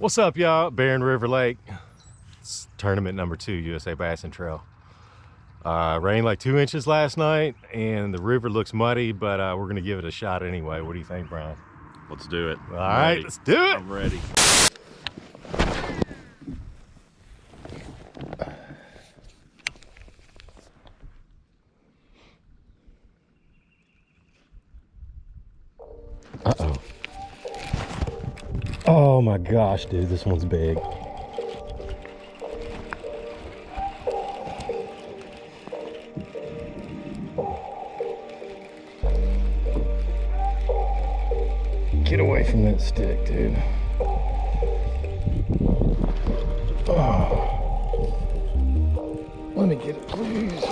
What's up, y'all? Barren River Lake. It's tournament number 2, USA Bassin Trail. Rained like 2 inches last night, and the river looks muddy, but we're gonna give it a shot anyway. What do you think, Brian? Let's do it. All right, let's do it. I'm ready. Uh-oh. Oh my gosh, dude, this one's big. Get away from that stick, dude. Oh. Let me get it, please.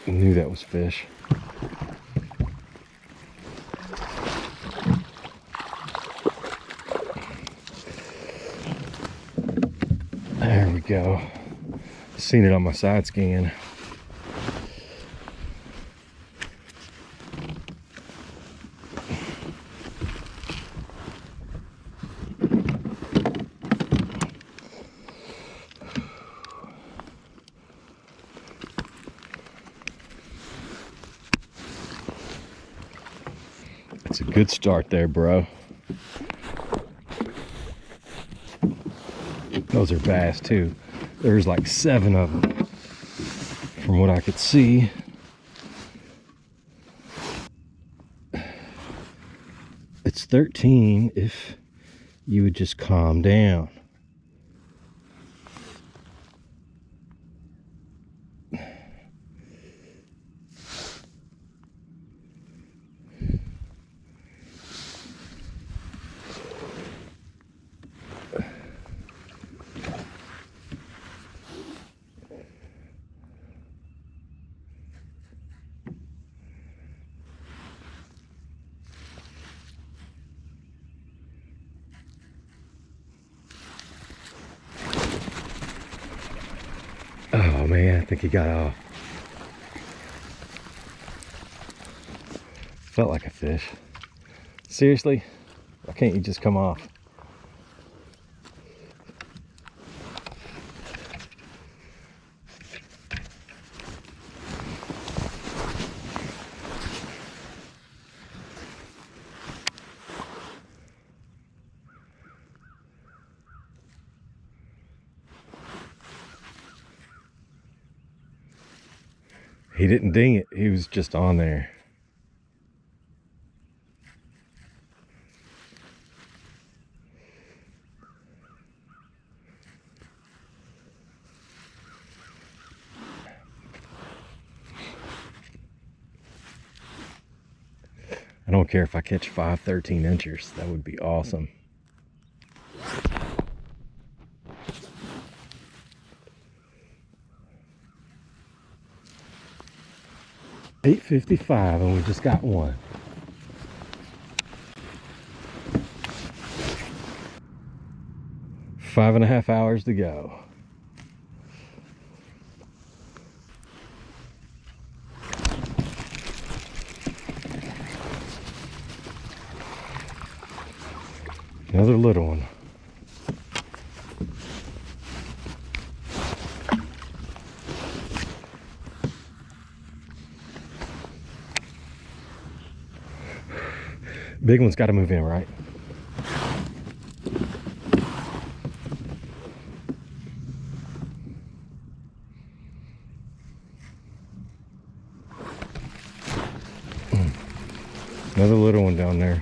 I knew that was fish. There we go. Seen it on my side scan. It's a good start there, bro. Those are bass too. There's like 7 of them from what I could see. It's 13 if you would just calm down. Oh man, I think he got off. Felt like a fish. Seriously? Why can't you just come off? He didn't ding it, he was just on there. I don't care if I catch 5 13-inchers, that would be awesome. 8:55 and we just got one. Five and a half hours to go. Another little one. Big one's got to move in, right? Another little one down there.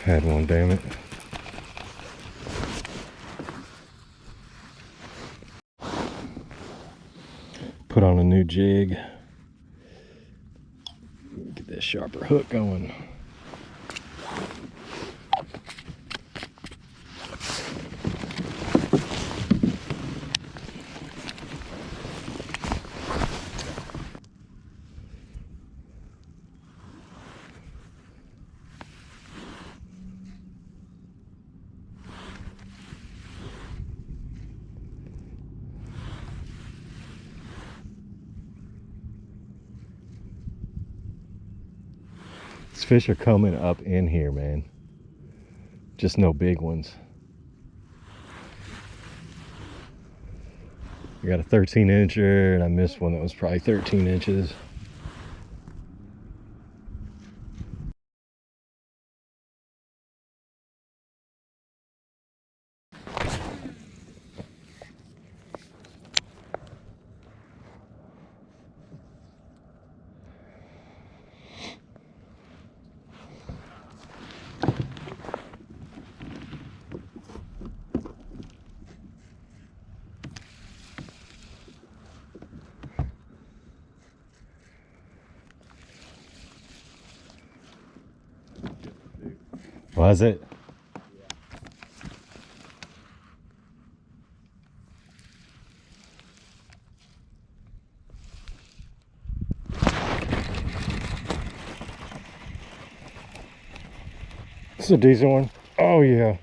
Had one, damn it. Put on a new jig. Get that sharper hook going. These fish are coming up in here, man. Just no big ones. I got a 13-incher and I missed one that was probably 13 inches. Was it? This is a decent one. Oh yeah.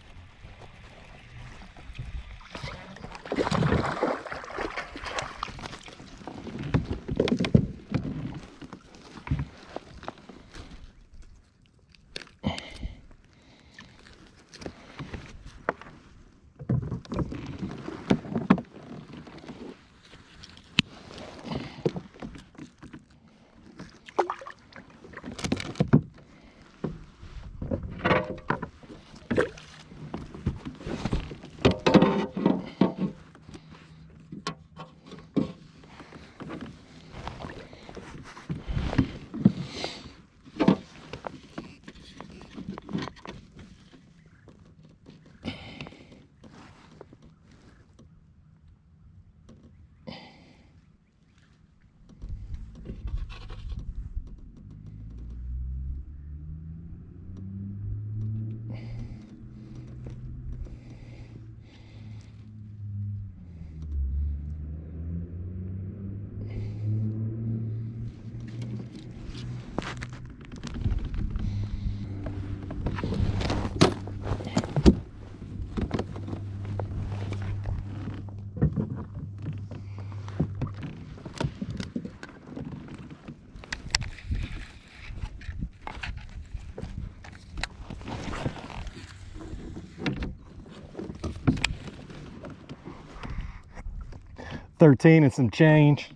13 and some change.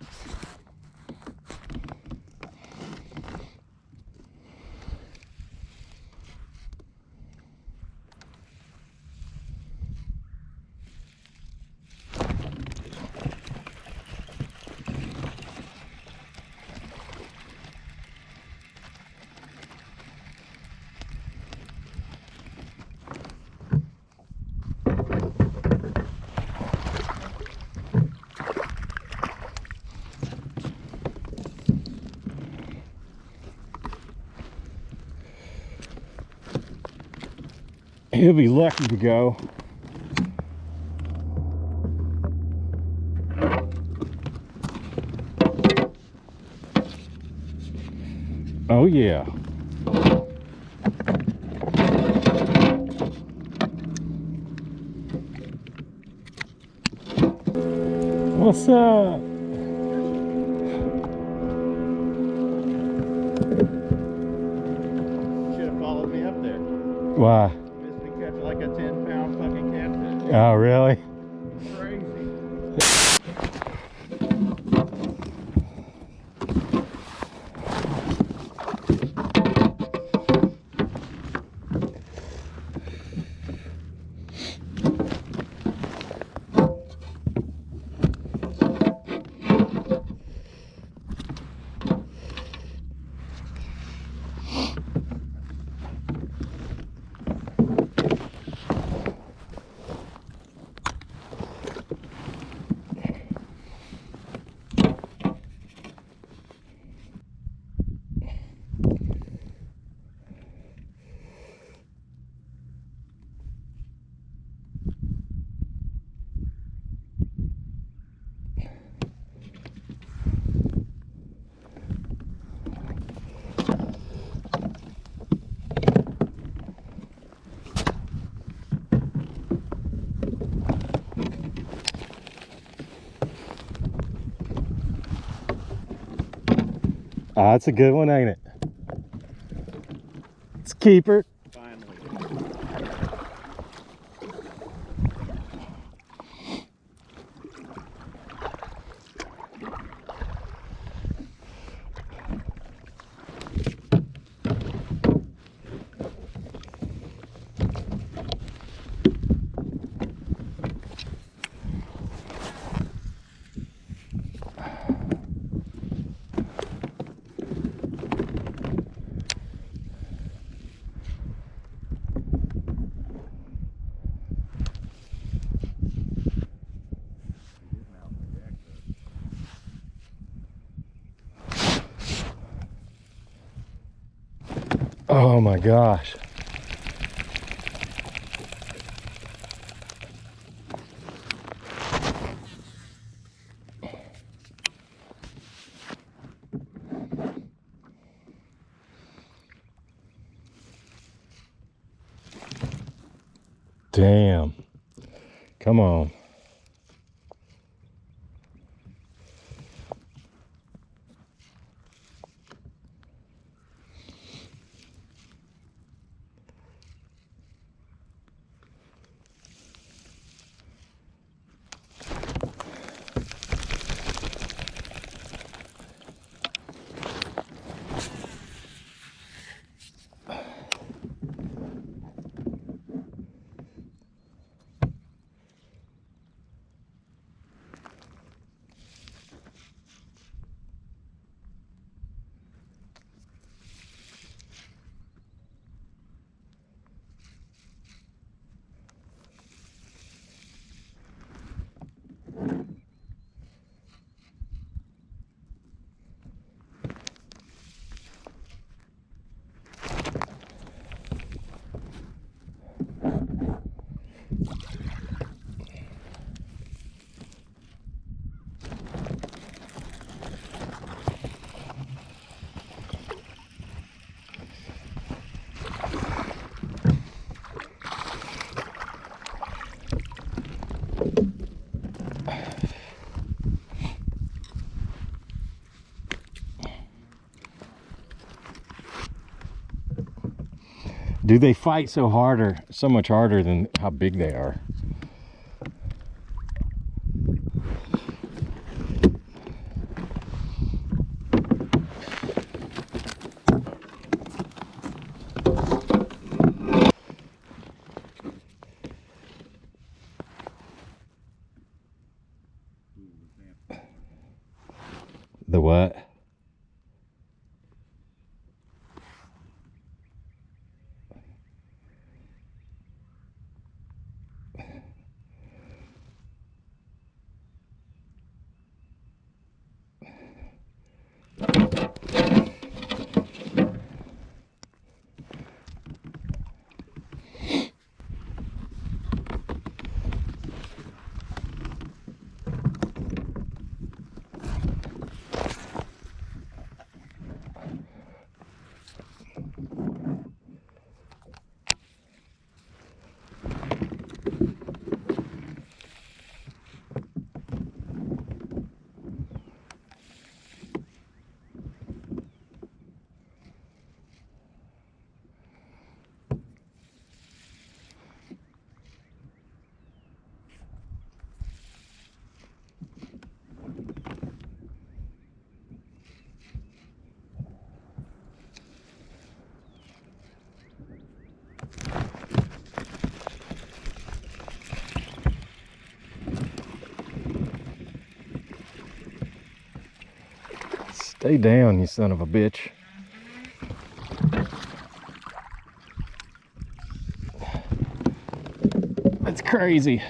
He'll be lucky to go. Oh yeah. What's up? Should have followed me up there. Why? Like a 10-pound fucking catfish. Oh, really? Crazy. Ah, that's a good one, ain't it? It's a keeper. Finally. Oh my gosh. Damn. Come on. Do they fight so harder, so much harder than how big they are? The what? Stay down, you son of a bitch. That's crazy.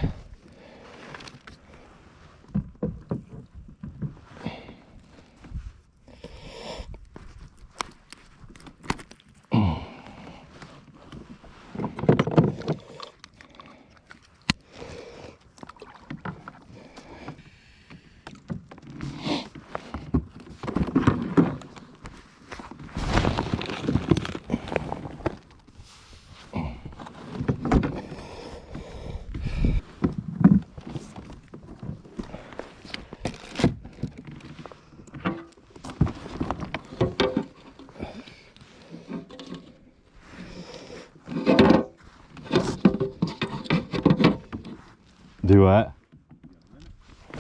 Do what?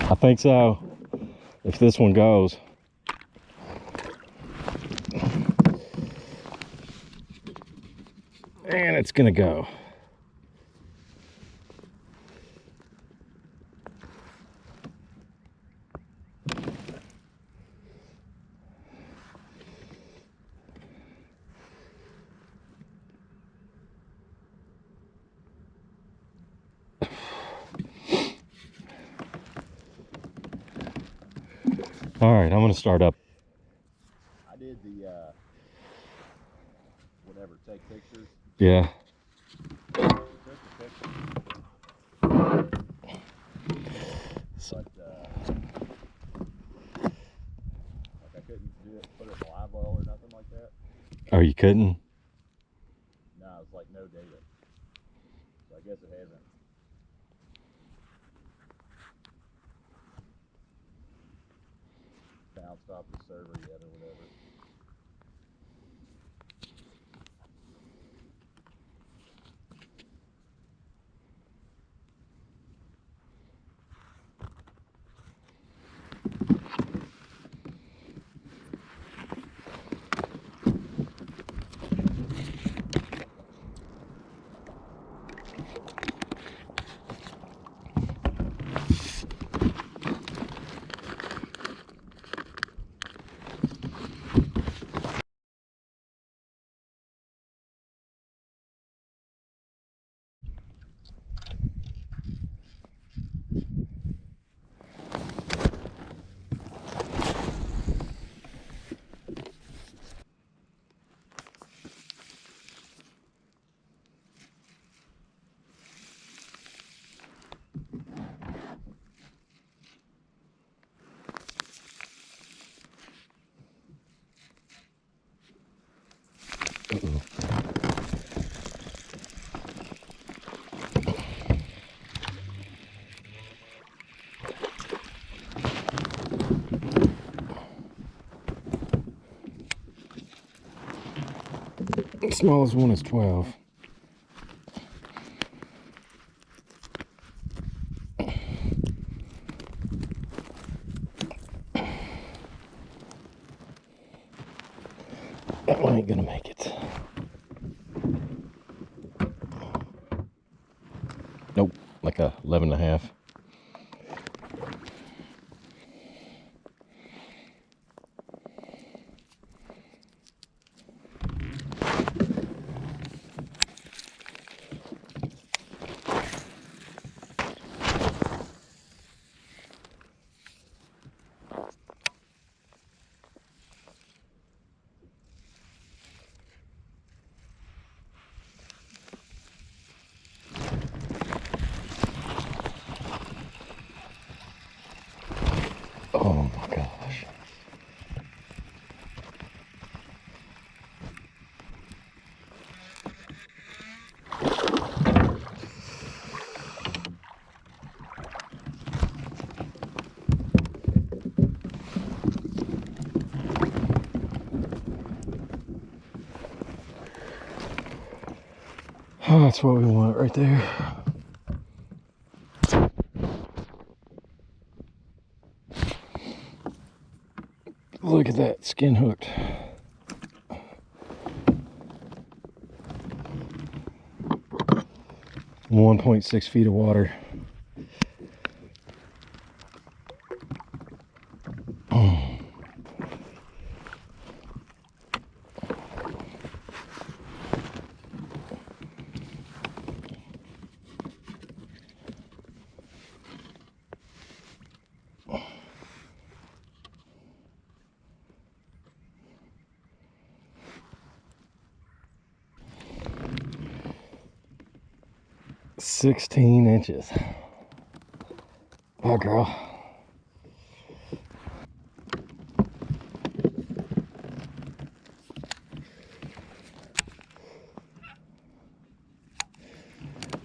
I think so. If this one goes. And it's gonna go. All right, I'm gonna start up. I did the whatever, take pictures. Yeah. Took the picture. But like I couldn't do it, put it in live well or nothing like that. Oh, you couldn't? No, it's like no data. So I guess it hasn't bounced off the server yet or whatever. The smallest one is 12. That one ain't gonna make it. Nope, like a 11.5. That's what we want right there. Look at that, skin hooked. .6 feet of water. $16 inches. Oh, girl.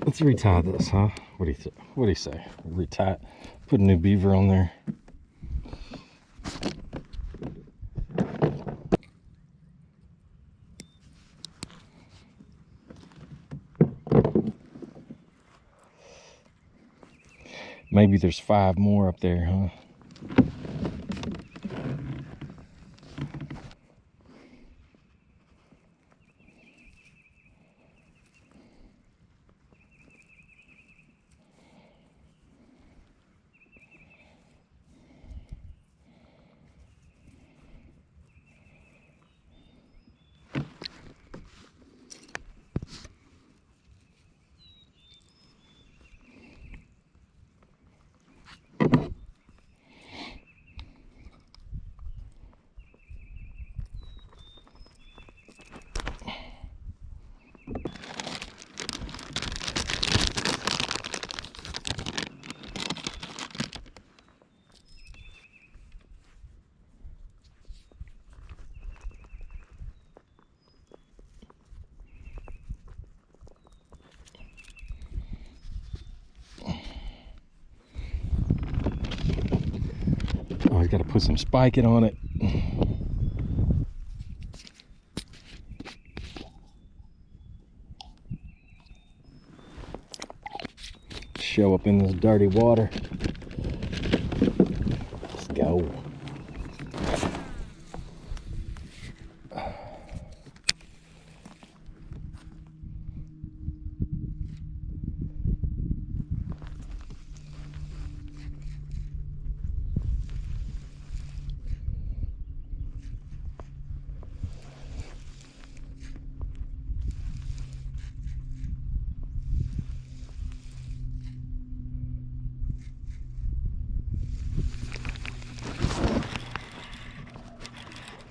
Let's retie this, huh? What do you say? Retie it. Put a new beaver on there. Maybe there's 5 more up there, huh? Oh, he's got to put some spiking on it. Show up in this dirty water. Let's go.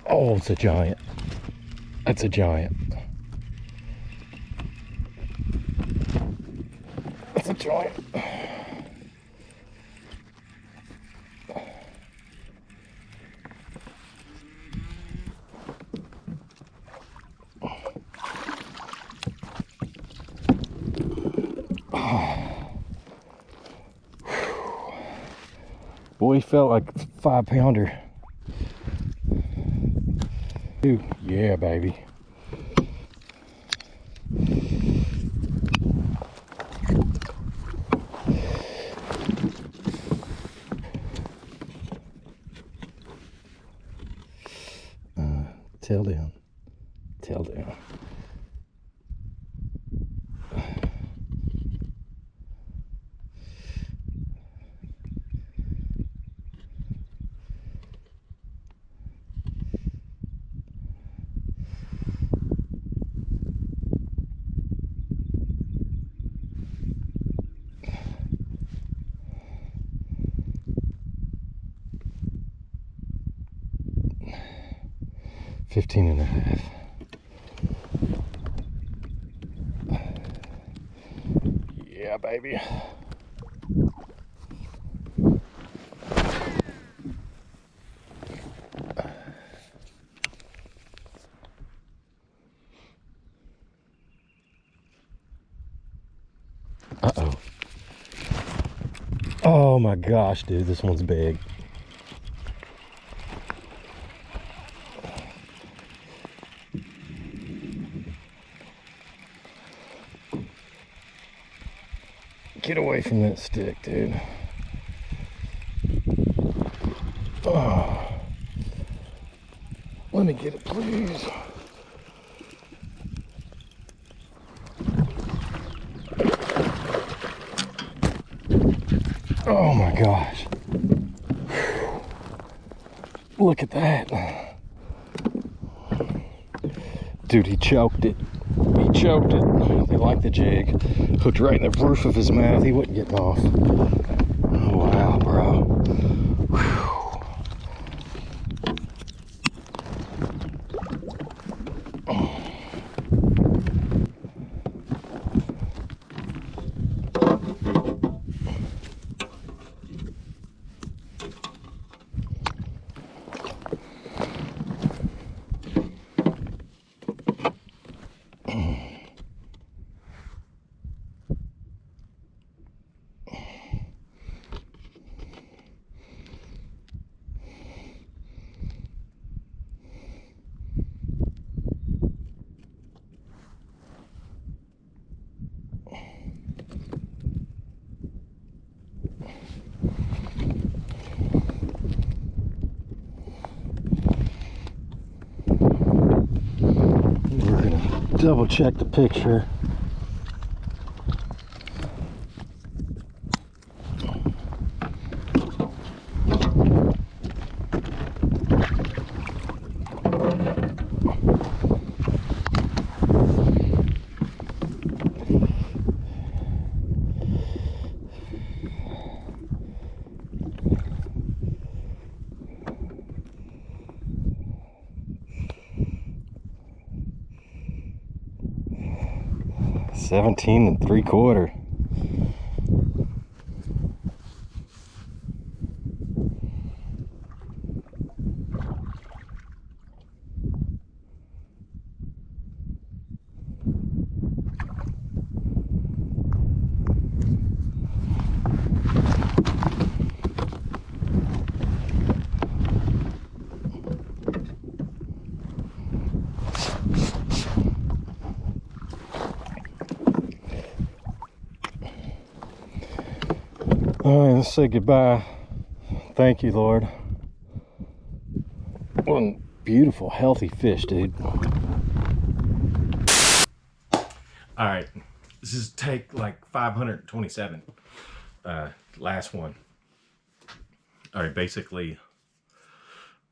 Oh, it's a giant. That's a giant. That's a giant. Boy, he felt like a 5-pounder. Ooh, yeah, baby. Tail down. Tail down. $15.5. Yeah, baby. Uh-oh. Oh my gosh, dude, this one's big. Get away from that stick, dude. Oh. Let me get it, please. Oh my gosh. Whew. Look at that. Dude, he choked it. He choked it. They like the jig. Hooked right in the roof of his mouth. He wasn't getting off. Oh, wow, bro. Whew. Double check the picture. $17 3/4. All right, let's say goodbye. Thank you, Lord. What a beautiful, healthy fish, dude. All right, this is take like 527. Last one. All right, basically,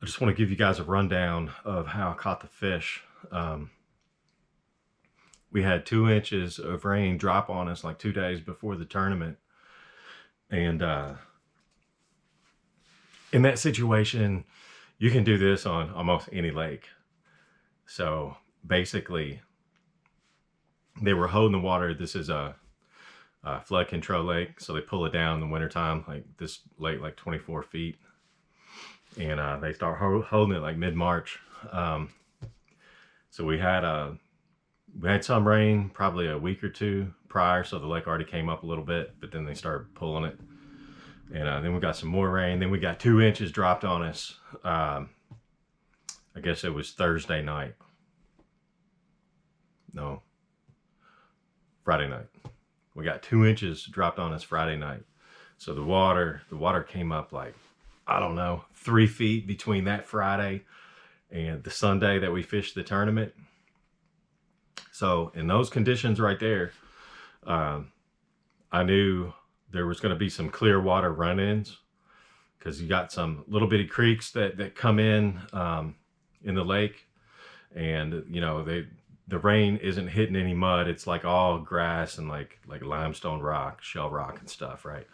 I just want to give you guys a rundown of how I caught the fish. We had 2 inches of rain drop on us like 2 days before the tournament. And in that situation, you can do this on almost any lake. So basically, they were holding the water. This is a flood control lake, so they pull it down in the wintertime, like this lake, like 24 feet. And they start holding it like mid-March. So we had some rain probably a week or two prior, so the lake already came up a little bit, but then they started pulling it. And then we got some more rain. Then we got 2 inches dropped on us. I guess it was Thursday night. No, Friday night. We got 2 inches dropped on us Friday night. So the water came up like, I don't know, 3 feet between that Friday and the Sunday that we fished the tournament. So in those conditions right there, I knew there was going to be some clear water run-ins, because you got some little bitty creeks that come in the lake, and you know, the rain isn't hitting any mud. It's like all grass and like limestone rock, shell rock and stuff, right?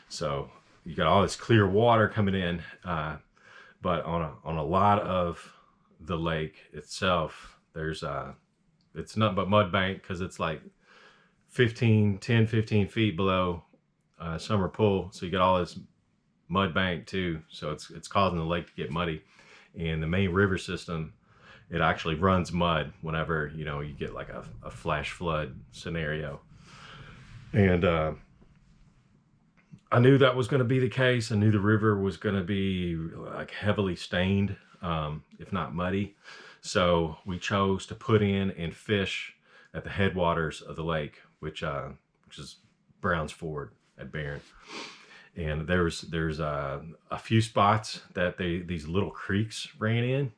So you got all this clear water coming in, but on a lot of the lake itself, there's it's nothing but mud bank, because it's like 10, 15 feet below summer pool. So you got all this mud bank too. So it's causing the lake to get muddy. And the main river system, it actually runs mud whenever, you know, you get like a flash flood scenario. And I knew that was going to be the case. I knew the river was going to be like heavily stained, if not muddy. So we chose to put in and fish at the headwaters of the lake, which is Browns Ford at Barren. And there's a few spots that these little creeks ran in,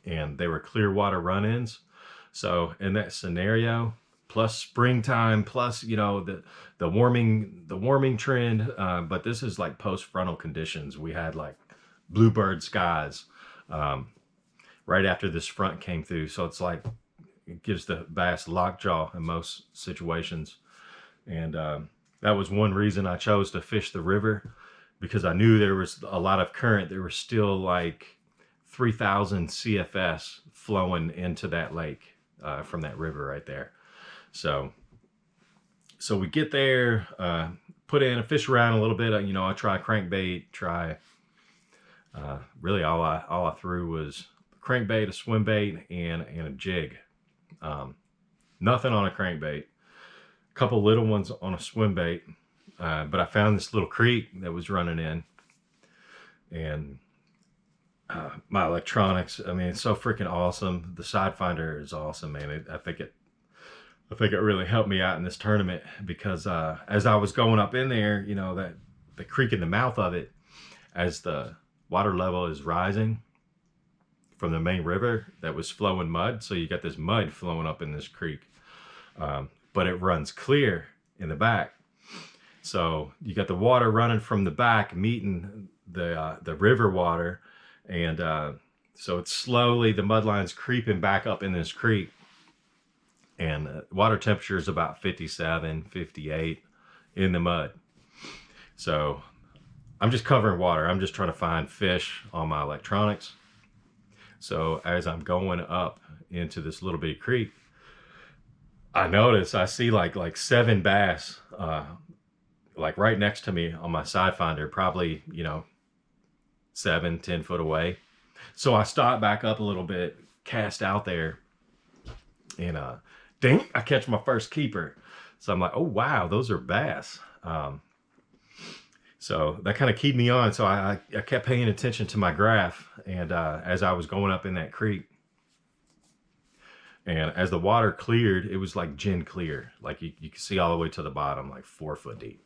and they were clear water run-ins. So in that scenario, plus springtime, plus the warming trend, but this is like post frontal conditions. We had like bluebird skies right after this front came through, so it's like it gives the bass lockjaw in most situations. And that was one reason I chose to fish the river, because I knew there was a lot of current. There was still like 3,000 CFS flowing into that lake from that river right there. So we get there, put in, fish around a little bit. I try crankbait, really all I threw was crankbait, a swim bait, and a jig. Nothing on a crankbait. A couple little ones on a swim bait, but I found this little creek that was running in, and my electronics, I mean, it's so freaking awesome. The side finder is awesome, man. I think it really helped me out in this tournament, because as I was going up in there, that the creek in the mouth of it, as the water level is rising from the main river that was flowing mud, so you got this mud flowing up in this creek, but it runs clear in the back. So you got the water running from the back meeting the river water, and so it's slowly, the mud line's creeping back up in this creek, and water temperature is about 57, 58 in the mud. So I'm just covering water. I'm just trying to find fish on my electronics. So as I'm going up into this little bitty creek, I see like 7 bass, like right next to me on my side finder, probably, 7-10 foot away. So I stop back up a little bit, cast out there, and ding, I catch my first keeper. So I'm like, oh wow, those are bass. So that kind of keyed me on. So I kept paying attention to my graph, and as I was going up in that creek, and as the water cleared, it was like gin clear, like you could see all the way to the bottom, like 4 foot deep.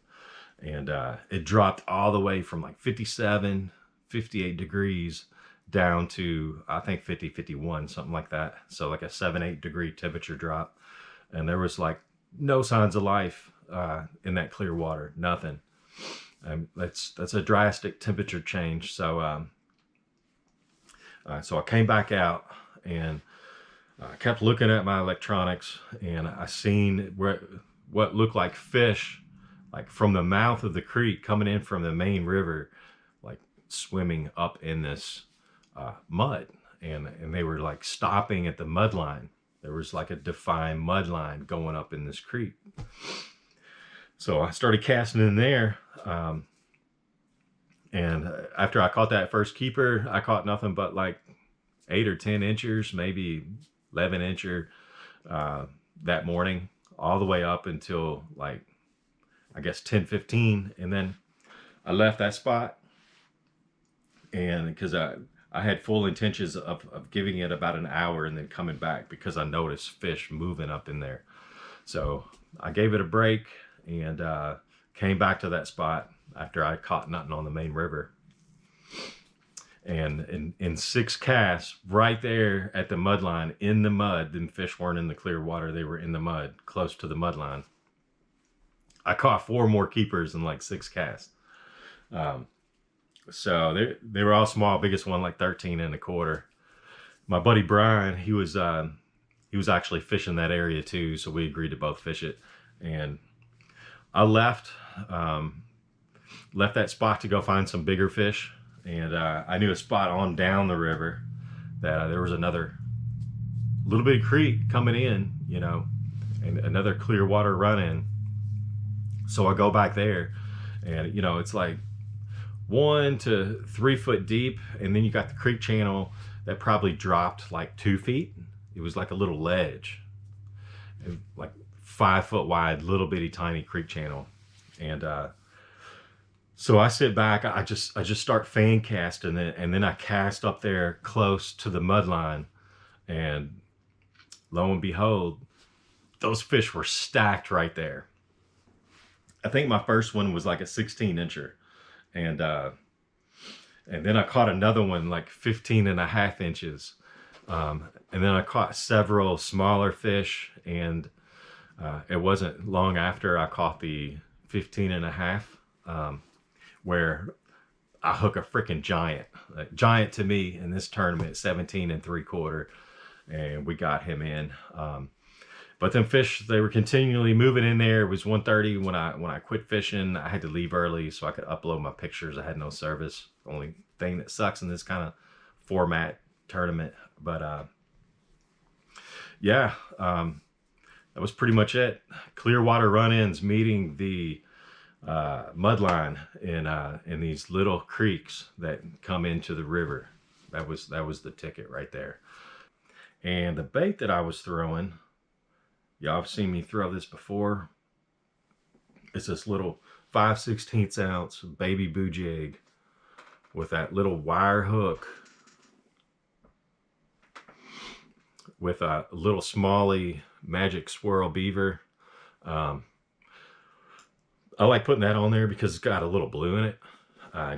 And it dropped all the way from like 57, 58 degrees down to, I think, 50, 51, something like that. So like a 7-8 degree temperature drop. And there was like no signs of life in that clear water, nothing. That's a drastic temperature change. So so I came back out, and I kept looking at my electronics, and I seen what looked like fish, like from the mouth of the creek coming in from the main river, like swimming up in this mud, and they were like stopping at the mud line. There was like a defined mud line going up in this creek. So I started casting in there, and after I caught that first keeper, I caught nothing but like 8 or 10 inchers, maybe 11 incher that morning, all the way up until like, I guess 10-15. And then I left that spot, and because I had full intentions of giving it about an hour and then coming back, because I noticed fish moving up in there. So I gave it a break, and came back to that spot after I caught nothing on the main river. And in 6 casts right there at the mud line, in the mud, them fish weren't in the clear water, they were in the mud, close to the mud line. I caught 4 more keepers in like 6 casts. So they were all small. Biggest one like 13 1/4. My buddy Brian, he was actually fishing that area too, so we agreed to both fish it. And I left that spot to go find some bigger fish, and I knew a spot on down the river that there was another little bit of creek coming in, and another clear water run in. So I go back there, and it's like 1 to 3 foot deep, and then you got the creek channel that probably dropped like 2 feet. It was like a little ledge, like 5 foot wide, little bitty tiny creek channel. And so I sit back, I just start fan casting it, and then I cast up there close to the mud line, and lo and behold, those fish were stacked right there. I think my first one was like a 16-incher. And then I caught another one like 15.5 inches. And then I caught several smaller fish, and it wasn't long after I caught the 15.5, where I hook a freaking giant. Giant to me in this tournament, 17 3/4, and we got him in. But them fish, they were continually moving in there. It was 1:30 when I quit fishing. I had to leave early so I could upload my pictures. I had no service. The only thing that sucks in this kind of format tournament. But yeah, that was pretty much it. Clear water run-ins meeting the mud line in these little creeks that come into the river. That was the ticket right there. And the bait that I was throwing, y'all have seen me throw this before. It's this little 5/16 ounce baby boo jig with that little wire hook with a little smally magic swirl beaver. I like putting that on there because it's got a little blue in it.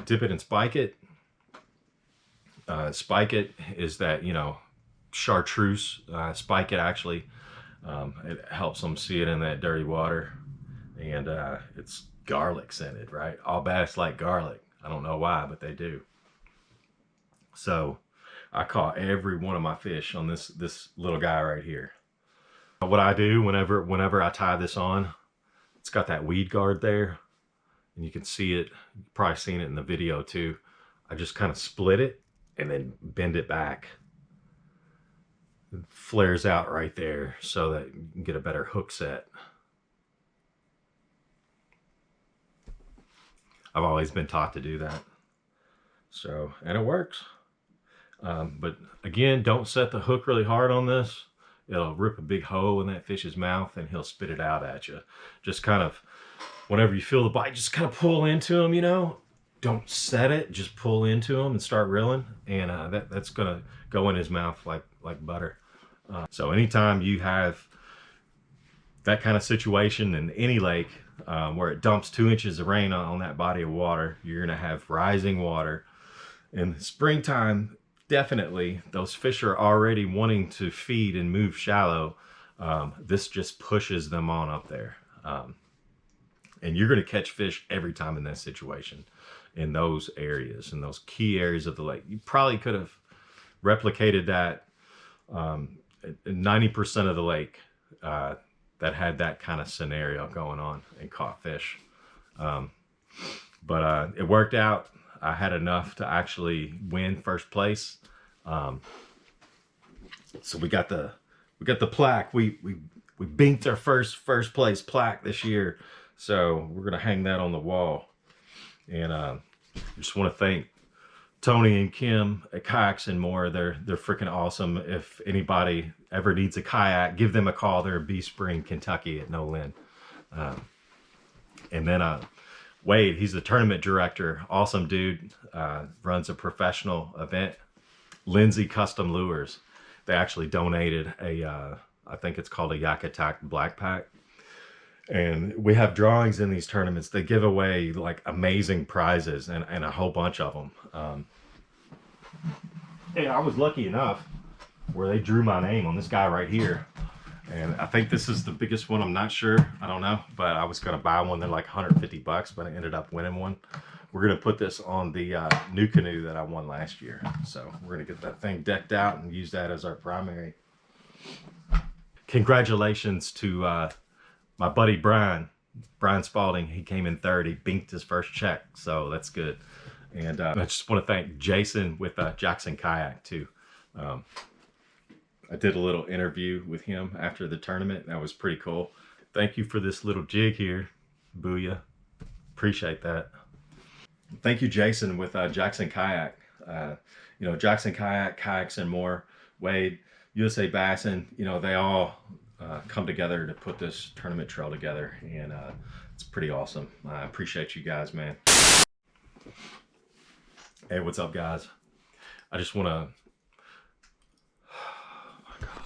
Dip it and spike it. Spike it is that, you know, chartreuse. Spike it actually. It helps them see it in that dirty water. And it's garlic scented, right? All bass like garlic. I don't know why, but they do. So I caught every one of my fish on this little guy right here. What I do whenever I tie this on, it's got that weed guard there, and you can see it. You've probably seen it in the video too. I just kind of split it and then bend it back. It flares out right there so that you can get a better hook set. I've always been taught to do that. So, and it works. But again, don't set the hook really hard on this. It'll rip a big hole in that fish's mouth and he'll spit it out at you. Just kind of, whenever you feel the bite, just kind of pull into him, you know. Don't set it, just pull into him and start reeling. And that's gonna go in his mouth like butter. So anytime you have that kind of situation in any lake where it dumps 2 inches of rain on that body of water, you're gonna have rising water. In springtime, definitely, those fish are already wanting to feed and move shallow. This just pushes them on up there. And you're going to catch fish every time in that situation, in those areas, in those key areas of the lake. You probably could have replicated that 90% of the lake that had that kind of scenario going on and caught fish. But it worked out. I had enough to actually win first place. So we got the plaque. We binked our first place plaque this year. So we're gonna hang that on the wall. And I just want to thank Tony and Kim at Kayaks and More. They're freaking awesome. If anybody ever needs a kayak, give them a call. They're in Bee Spring, Kentucky at No Lynn. And then Wade, he's the tournament director. Awesome dude. Runs a professional event. Lindsay Custom Lures. They actually donated a, I think it's called a Yak Attack Black Pack. And we have drawings in these tournaments. They give away like amazing prizes and a whole bunch of them. And I was lucky enough where they drew my name on this guy right here. And I think this is the biggest one. I'm not sure. I don't know. But I was going to buy one. They're like 150 bucks, but I ended up winning one. We're going to put this on the new canoe that I won last year. So we're going to get that thing decked out and use that as our primary. Congratulations to my buddy Brian Spaulding. He came in third. He binked his first check. So that's good. And I just want to thank Jason with Jackson Kayak too. I did a little interview with him after the tournament. That was pretty cool. Thank you for this little jig here. Booyah. Appreciate that. Thank you, Jason, with Jackson Kayak. You know, Jackson Kayak, Kayaks and More, Wade, USA Bassin, you know, they all come together to put this tournament trail together. And it's pretty awesome. I appreciate you guys, man. Hey, what's up, guys? I just want to